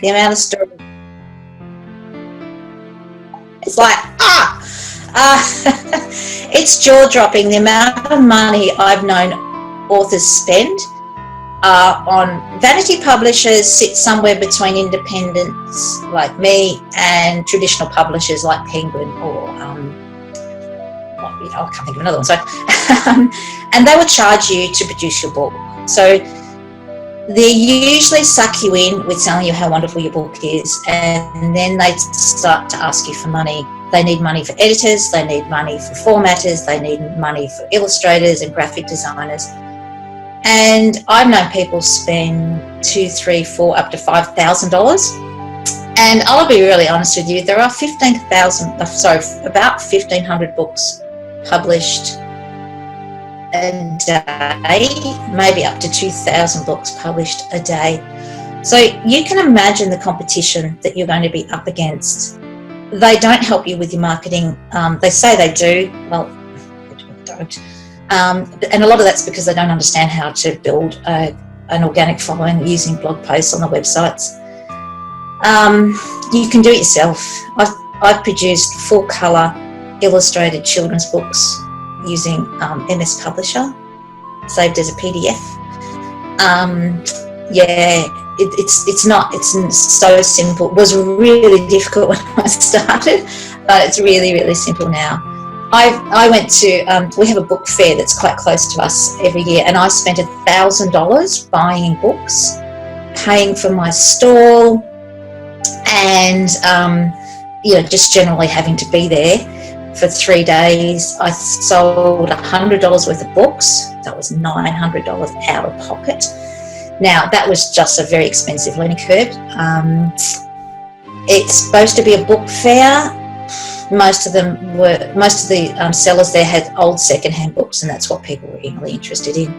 The amount of stories. It's like, it's jaw-dropping the amount of money I've known authors spend on vanity publishers. Sit somewhere between independents like me and traditional publishers like Penguin or I can't think of another one. So, and they will charge you to produce your book. So they usually suck you in with telling you how wonderful your book is, and then they start to ask you for money. They need money for editors, they need money for formatters, they need money for illustrators and graphic designers. And I've known people spend $2,000, $3,000, $4,000, up to $5,000. And I'll be really honest with you, there are about 1,500 books published a day, maybe up to 2,000 books published a day. So you can imagine the competition that you're going to be up against. They don't help you with your marketing. They say they do. Well, they don't. And a lot of that's because they don't understand how to build an organic following using blog posts on the websites. You can do it yourself. I've produced full colour illustrated children's books using MS Publisher, saved as a PDF. It's so simple. It was really difficult when I started, but it's really, really simple now. I went to, we have a book fair that's quite close to us every year, and I spent $1,000 buying books, paying for my stall, and just generally having to be there for 3 days. I sold $100 worth of books. That was $900 out of pocket. Now, that was just a very expensive learning curve. It's supposed to be a book fair. Most of the sellers there had old secondhand books, and that's what people were really interested in.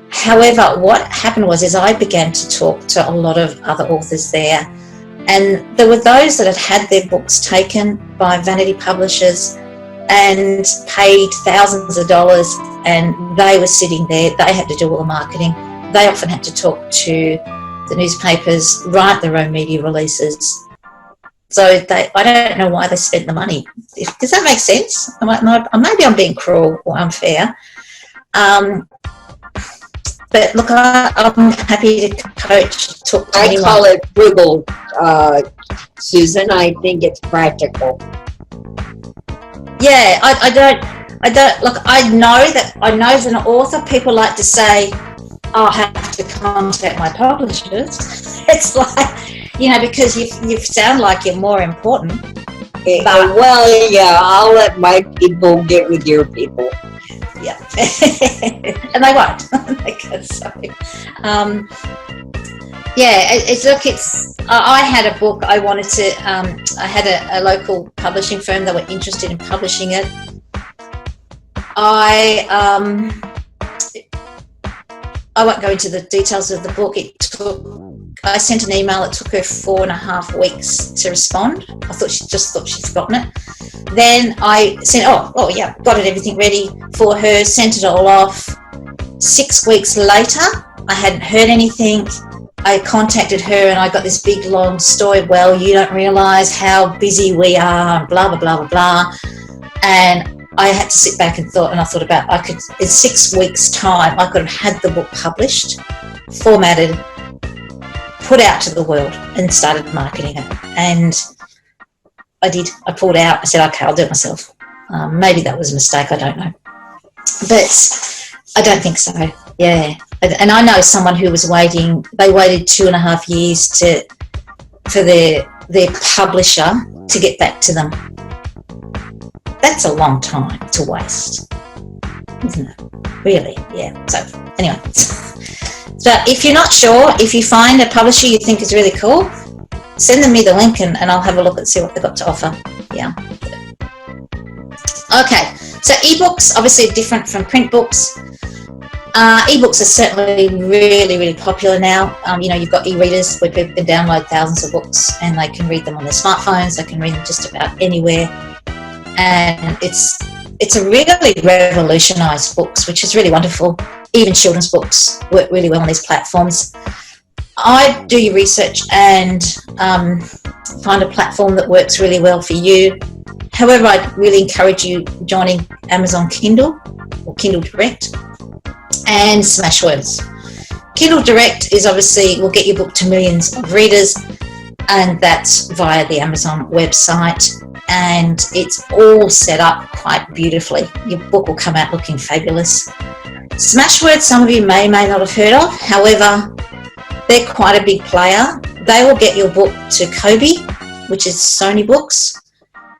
However, what happened was I began to talk to a lot of other authors there, and there were those that had their books taken by vanity publishers and paid thousands of dollars, and they were sitting there. They had to do all the marketing. They often had to talk to the newspapers, write their own media releases. So I don't know why they spent the money. Does that make sense? Maybe I'm being cruel or unfair. But look, I'm happy to coach, talk to anyone. I call it frugal, Susan. I think it's practical. Yeah, I don't look. I know that as an author, people like to say, I'll have to contact my publishers. It's like, because you sound like you're more important. But, well, yeah, I'll let my people get with your people. Yeah, and they won't. I had a book. I wanted to. I had a local publishing firm that were interested in publishing it. I won't go into the details of the book. I sent an email. It took her 4.5 weeks to respond. I thought she'd forgotten it. Then I sent, got everything ready for her, sent it all off. 6 weeks later, I hadn't heard anything. I contacted her and I got this big long story. Well, you don't realise how busy we are, blah, blah, blah, blah, blah. And I had to sit back and I thought about, in 6 weeks' time, I could have had the book published, formatted, put out to the world and started marketing it. And I did. I pulled out. I said, okay, I'll do it myself. Maybe that was a mistake. I don't know. But I don't think so. Yeah. And I know someone who was waiting. They waited 2.5 years for their publisher to get back to them. That's a long time to waste, isn't it? Really, yeah. So anyway, but if you're not sure, if you find a publisher you think is really cool, send them me the link and I'll have a look and see what they've got to offer. Yeah. Okay, so ebooks obviously are different from print books. Ebooks are certainly really, really popular now. You've got e-readers where people can download thousands of books and they can read them on their smartphones. They can read them just about anywhere. And it's a really revolutionised books, which is really wonderful. Even children's books work really well on these platforms. I do your research and find a platform that works really well for you. However, I really encourage you joining Amazon Kindle or Kindle Direct and Smashwords. Kindle Direct is obviously will get your book to millions of readers, and that's via the Amazon website, and it's all set up quite beautifully. Your book will come out looking fabulous. Smashwords, some of you may not have heard of. However, they're quite a big player. They will get your book to Kobe, which is Sony Books.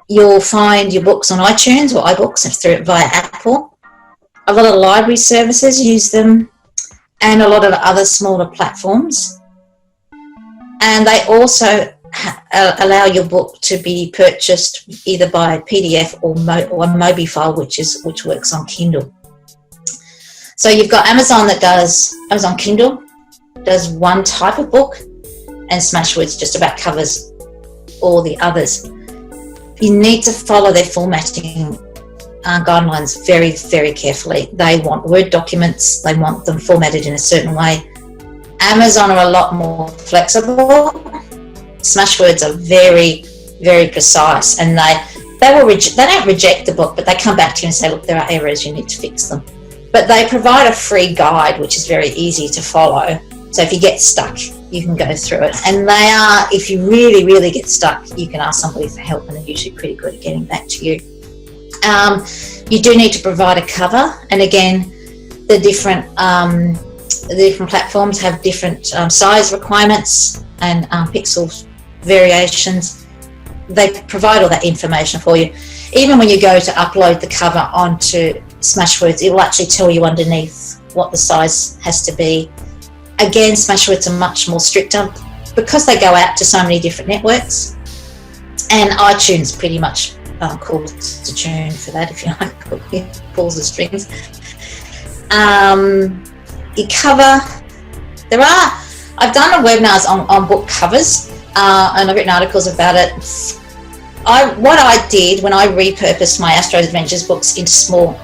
You'll find your books on iTunes or iBooks through via Apple. A lot of library services use them, and a lot of other smaller platforms. And they also allow your book to be purchased either by PDF or Mobi file, which works on Kindle. So you've got Amazon Kindle does one type of book, and Smashwords just about covers all the others. You need to follow their formatting guidelines very, very carefully. They want Word documents, they want them formatted in a certain way. Amazon are a lot more flexible. Smashwords are very, very precise, and they don't reject the book, but they come back to you and say, look, there are errors, you need to fix them. But they provide a free guide, which is very easy to follow. So if you get stuck, you can go through it. And they are, if you really, really get stuck, you can ask somebody for help, and they're usually pretty good at getting back to you. You do need to provide a cover, and again, the different platforms have different size requirements and pixel variations. They provide all that information for you. Even when you go to upload the cover onto Smashwords, it will actually tell you underneath what the size has to be. Again, Smashwords are much more stricter because they go out to so many different networks, and iTunes pretty much calls the tune for that, if you like, pulls the strings. You cover, I've done webinars on book covers, and I've written articles about it. What I did when I repurposed my Astro Adventures books into small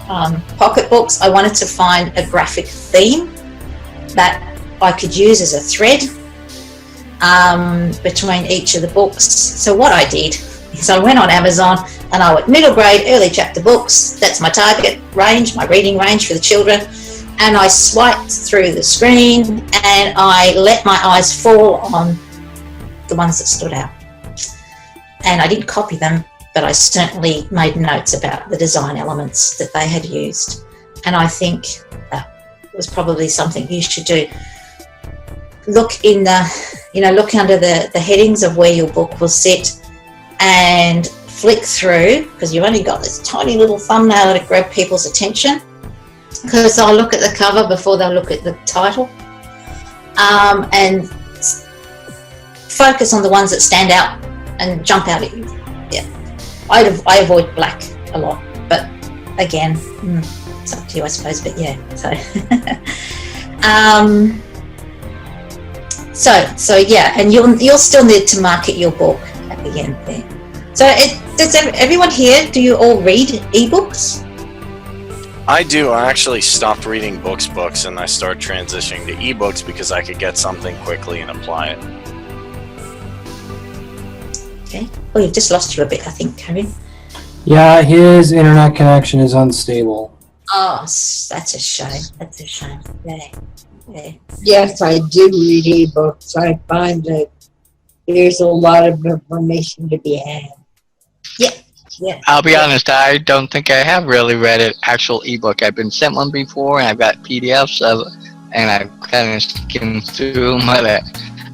pocket books, I wanted to find a graphic theme that I could use as a thread between each of the books. So what I did is I went on Amazon and I went middle grade, early chapter books. That's my target range, my reading range for the children. And I swiped through the screen and I let my eyes fall on the ones that stood out. And I didn't copy them, but I certainly made notes about the design elements that they had used. And I think that was probably something you should do. Look in look under the headings of where your book will sit and flick through, because you've only got this tiny little thumbnail to grab people's attention, because they'll look at the cover before they'll look at the title, and focus on the ones that stand out and jump out at you. Yeah, I avoid black a lot, but again, it's up to you, I suppose. But yeah, so yeah, and you'll still need to market your book at the end there. So does everyone here, do you all read ebooks? I do. I actually stopped reading books, and I started transitioning to ebooks because I could get something quickly and apply it. Okay. Oh, you've just lost you a bit, I think, Karen. Yeah, his internet connection is unstable. Oh, that's a shame. That's a shame. Yeah. Yes, I do read ebooks. I find that there's a lot of information to be had. Yeah. I'll be honest, I don't think I have really read an actual ebook. I've been sent one before, and I've got PDFs of it, and I've kind of skimmed through them, but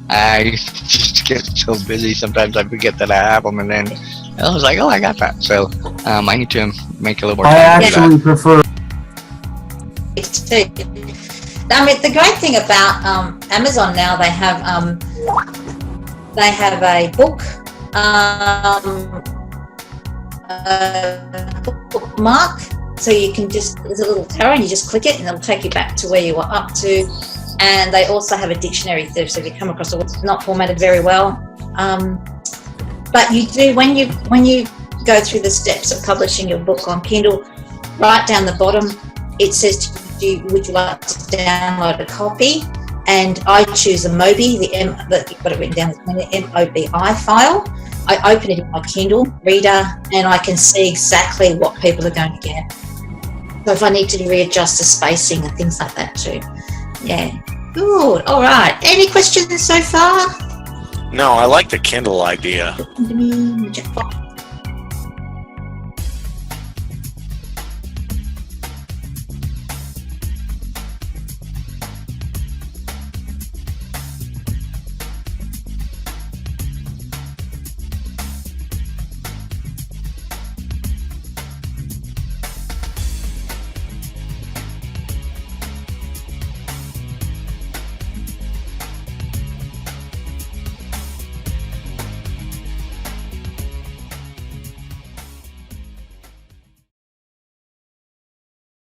I just get so busy sometimes I forget that I have them, and then I was like, oh, I got that. So I need to make a little more time. I actually prefer. I mean, the great thing about Amazon now, they have a book bookmark, so you can there's a little arrow and you just click it and it'll take you back to where you were up to. And they also have a dictionary too, so if you come across a word that's not formatted very well, but you do, when you go through the steps of publishing your book on Kindle, right down the bottom it says to you, would you like to download a copy? and I choose a Mobi, you've got it written down, MOBI file. I open it in my Kindle reader, and I can see exactly what people are going to get. So if I need to readjust the spacing and things like that too. Yeah. Good. All right. Any questions so far? No, I like the Kindle idea. Jackpot.